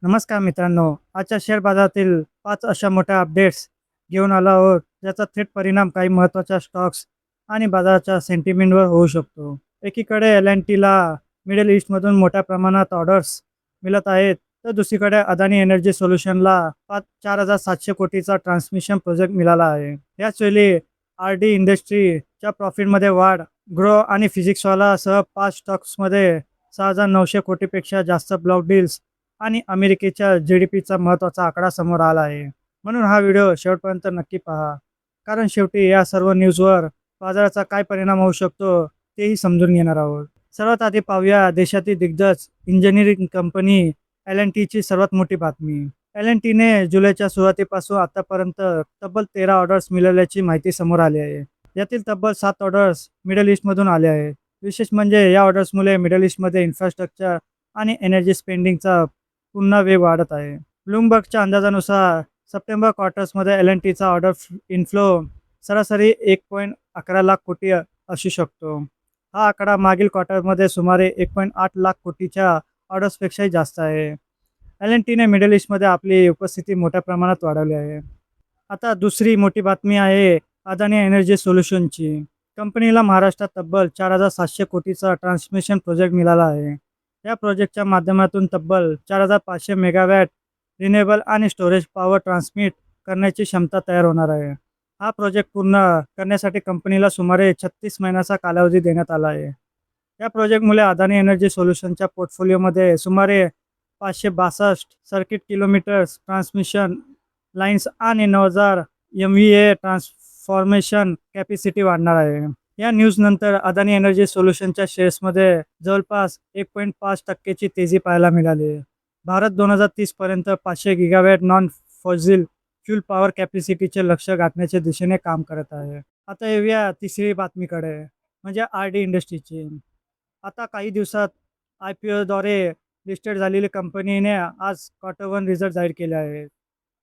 नमस्कार मित्रांनो. आजच्या शेअर बाजारातील 5 अशा मोठ्या अपडेट्स घेऊन आलो आहोत, ज्याचा थेट परिणाम काही महत्त्वाच्या स्टॉक्स आणि बाजाराच्या सेंटिमेंटवर होऊ शकतो. एकीकडे एल-एन-टीला मिडल ईस्टमधून मोठ्या प्रमाणात ऑर्डर्स मिळत आहेत, तर दुसरीकडे अदानी एनर्जी सोल्युशनला 4,700 कोटीचा ट्रान्समिशन प्रोजेक्ट मिळाला आहे. याचवेळी आर-डी इंडस्ट्रीच्या प्रॉफिटमध्ये वाढ, ग्रो आणि फिजिक्सवालासह 5 स्टॉक्समध्ये 6,900 कोटीपेक्षा जास्त ब्लॉक डील्स आणि अमेरिकेच्या जी-डी-पीचा महत्त्वाचा आकडा समोर आला आहे. म्हणून हा व्हिडिओ शेवटपर्यंत नक्की पहा. कारण शेवटी या सर्व न्यूजवर बाजाराचा काय परिणाम होऊ शकतो तेही समजून घेणार आहोत. सर्वात आधी पाहूया देशातील दिग्गज इंजिनिअरिंग कंपनी एल-एन-टीची सर्वात मोठी बातमी. एल-एन-टीने जुलैच्या सुरुवातीपासून आतापर्यंत तब्बल 13 ऑर्डर्स मिळाल्याची माहिती समोर आली आहे. यातील तब्बल 7 ऑर्डर्स मिडल ईस्टमधून आल्या आहेत. विशेष म्हणजे या ऑर्डर्समुळे मिडल ईस्टमध्ये इन्फ्रास्ट्रक्चर आणि एनर्जी स्पेंडिंगचा पुन्हा वेग वाढत आहे. ब्लूमबर्गच्या अंदाजानुसार सप्टेंबर क्वार्टर्समध्ये एल-एन-टीचा ऑर्डर इनफ्लो सरासरी 1.11 लाख कोटी असू शकतो. हा आकडा मागील क्वार्टरमध्ये सुमारे 1.8 लाख कोटीच्या ऑर्डर्सपेक्षाही जास्त आहे. एल-एन-टीने मिडल ईस्टमध्ये आपली उपस्थिती मोठ्या प्रमाणात वाढवली आहे. आता दुसरी मोठी बातमी आहे अदानी एनर्जी सोल्युशनची. कंपनीला महाराष्ट्रात तब्बल 4,700 कोटीचा ट्रान्समिशन प्रोजेक्ट मिळाला आहे. या प्रोजेक्टच्या माध्यमातून तब्बल 4,500 मेगावॅट रिन्युएबल आणि स्टोरेज पॉवर ट्रान्समिट करण्याची क्षमता तयार होणार आहे. हा प्रोजेक्ट पूर्ण करण्यासाठी कंपनीला सुमारे 36 महिन्याचा कालावधी देण्यात आला आहे. या प्रोजेक्टमुळे अदानी एनर्जी सोल्युशनच्या पोर्टफोलिओमध्ये सुमारे 562 सर्किट किलोमीटर्स ट्रान्समिशन लाईन्स आणि 9,000 MVA ट्रान्सफॉर्मेशन कॅपॅसिटी वाढणार आहे. या न्यूजनंतर अदानी एनर्जी सोल्युशनच्या शेअर्समध्ये जवळपास 1.5% तेजी पाहायला मिळाली. भारत 2030 पर्यंत 500 gigawatt non fossil fuel power कॅपॅसिटीचे लक्ष्य गाठण्याच्या दिशेने काम करत आहे. आता येऊया तिसरी बातमीकडे, म्हणजे आर-डी इंडस्ट्रीची. आता काही दिवसात IPOद्वारे लिस्टेड झालेली कंपनीने आज क्वार्टर 1 रिझल्ट जाहीर केले आहेत.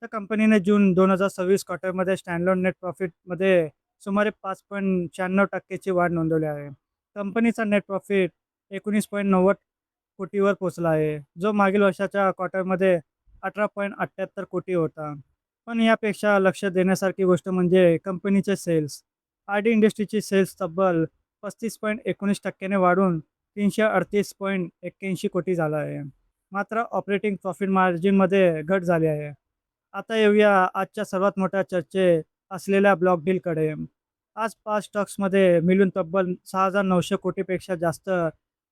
तर कंपनीने जून 2026 क्वार्टरमध्ये स्टँडअलोन नेट प्रॉफिटमध्ये सुमारे 5.96% ची वाढ नोंदवली आहे. कंपनीचा नेट प्रॉफिट 19.90 कोटीवर पोहोचला आहे, जो मागील वर्षाच्या क्वार्टरमध्ये 18.78 कोटी होता. पण यापेक्षा लक्ष देण्यासारखी गोष्ट म्हणजे कंपनीचे सेल्स. आर-डी इंडस्ट्रीची सेल्स तब्बल 35.19% ने वाढून 338.81 कोटी झाला आहे. मात्र ऑपरेटिंग प्रॉफिट मार्जिनमध्ये घट झाली आहे. आता येऊया आजच्या सर्वात मोठ्या चर्चे असलेल्या ब्लॉक डीलकडे. आज 5 स्टॉक्समध्ये मिळून तब्बल 6,900 कोटीपेक्षा जास्त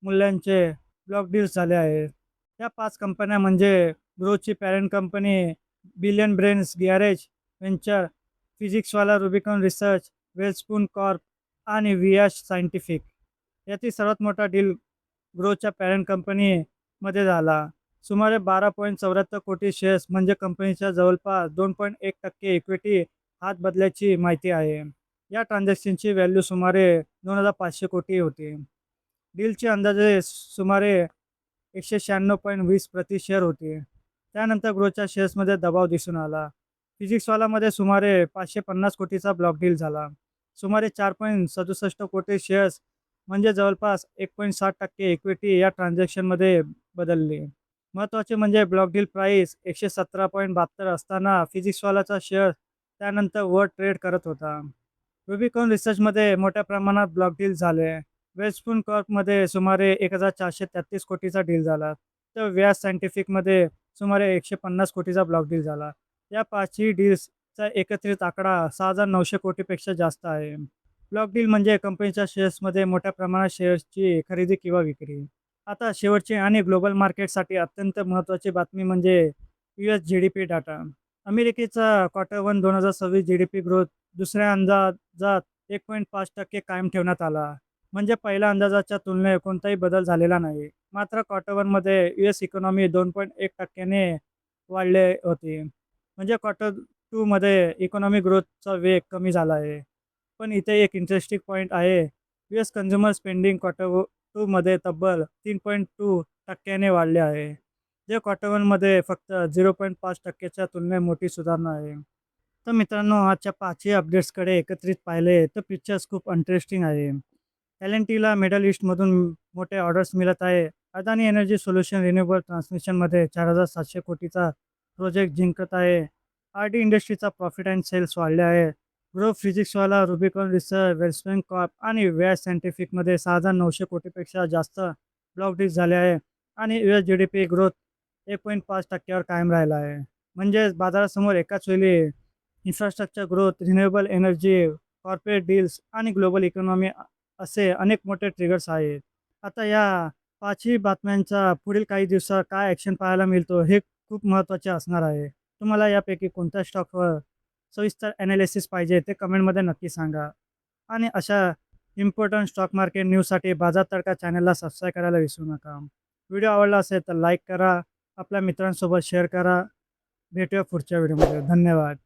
मूल्यांचे ब्लॉक डील्स झाले आहेत. या 5 कंपन्या म्हणजे ग्रोची parent company Billion Brains Garage Venture, PhysicsWallah Rubicon Research, Welspun Corp आणि व्हियाश सायंटिफिक. यातील सर्वात मोठा डील ग्रोच्या पॅरेंट कंपनीमध्ये झाला. सुमारे 12.74 कोटी शेअर्स म्हणजे कंपनीच्या जवळपास 2.1% इक्विटी हात बदल्याची माहिती आहे. या ट्रान्झॅक्शनची व्हॅल्यू सुमारे 2,500 कोटी होती. डीलची अंदाजे सुमारे 196.20 प्रति शेअर होती. त्यानंतर ग्रोच्या शेअर्समध्ये दबाव दिसून आला. फिजिक्सवालामध्ये सुमारे 550 कोटीचा ब्लॉक डील झाला. सुमारे 4.67 कोटी शेअर्स म्हणजे जवळपास 1.60% इक्विटी या ट्रान्झॅक्शनमध्ये बदलली. महत्त्वाचे म्हणजे ब्लॉक डील प्राईस 117.72 असताना फिजिक्सवालाचा शेअर त्यानंतर वर ट्रेड करत होता. रुबिकॉन रिसर्चमध्ये मोठ्या प्रमाणात ब्लॉक डील झाले. वेलस्पून कॉर्पमध्ये सुमारे 1,433 कोटीचा डील झाला. तर व्यास सायंटिफिकमध्ये सुमारे 150 कोटीचा ब्लॉक डील झाला. या 5ही डील्सचा एकत्रित आकडा 6,900 कोटीपेक्षा जास्त आहे. ब्लॉक डील म्हणजे कंपनीच्या शेअर्समध्ये मोठ्या प्रमाणात शेअर्सची खरेदी किंवा विक्री. आता शेवटची आणि ग्लोबल मार्केटसाठी अत्यंत महत्त्वाची बातमी म्हणजे US जी-डी-पी डाटा. अमेरिकेचा क्वार्टर 1 2026 जी-डी-पी ग्रोथ दुसऱ्या अंदाजात 1.5% कायम ठेवण्यात आला. म्हणजे पहिल्या अंदाजाच्या तुलनेत कोणताही बदल झालेला नाही. मात्र क्वार्टर 1मध्ये US इकॉनॉमी 2.1% ने वाढले होते. म्हणजे क्वार्टर 2मध्ये इकॉनॉमी ग्रोथचा वेग कमी झाला आहे. पण इथे एक इंटरेस्टिंग पॉईंट आहे. US कन्झ्युमर स्पेंडिंग क्वार्टर 2मध्ये तब्बल 3.2% ने वाढले आहे, जे क्वार्टर 1मध्ये फक्त 0.5%च्या तुलनेत मोठी सुधारणा आहे. तर मित्रांनो, आजच्या 5ही अपडेट्सकडे एकत्रित पाहिले तर पिक्चर्स खूप इंटरेस्टिंग आहे. एल-एन-टीला मिडल ईस्टमधून मोठे ऑर्डर्स मिळत आहे अदानी एनर्जी सोल्युशन रिन्युएबल ट्रान्समिशनमध्ये 4,700 कोटीचा प्रोजेक्ट जिंकत आहे. आर-डी इंडस्ट्रीचा प्रॉफिट अँड सेल्स वाढले आहे. Groww PhysicsWallah, Rubicon Research, Welspun Corp आणि व्यास सायंटिफिकमध्ये 6,900 कोटीपेक्षा जास्त ब्लॉक डील्स झाले आहे आणि US GDP ग्रोथ 1.5% कायम राहिला आहे. म्हणजेच बाजारासमोर एकाच वेळी infrastructure growth, renewable energy, corporate deals आणि ग्लोबल इकॉनॉमी असे अनेक मोठे ट्रिगर्स आहेत. आता या 5ही बातम्यांचा पुढील काही दिवसात काय ॲक्शन पाहायला मिळतो हे खूप महत्त्वाचे असणार आहे. तुम्हाला यापैकी कोणत्या स्टॉकवर सविस्तर ॲनालिसिस पाहिजे ते कमेंटमध्ये नक्की सांगा. आणि अशा इम्पोर्टंट स्टॉक मार्केट न्यूजसाठी बाजार तडका चॅनलला सबस्क्राईब करायला विसरू नका. व्हिडिओ आवडला असेल तर लाईक करा, आपल्या मित्रांसोबत शेअर करा. भेटूया पुढच्या व्हिडिओमध्ये. धन्यवाद.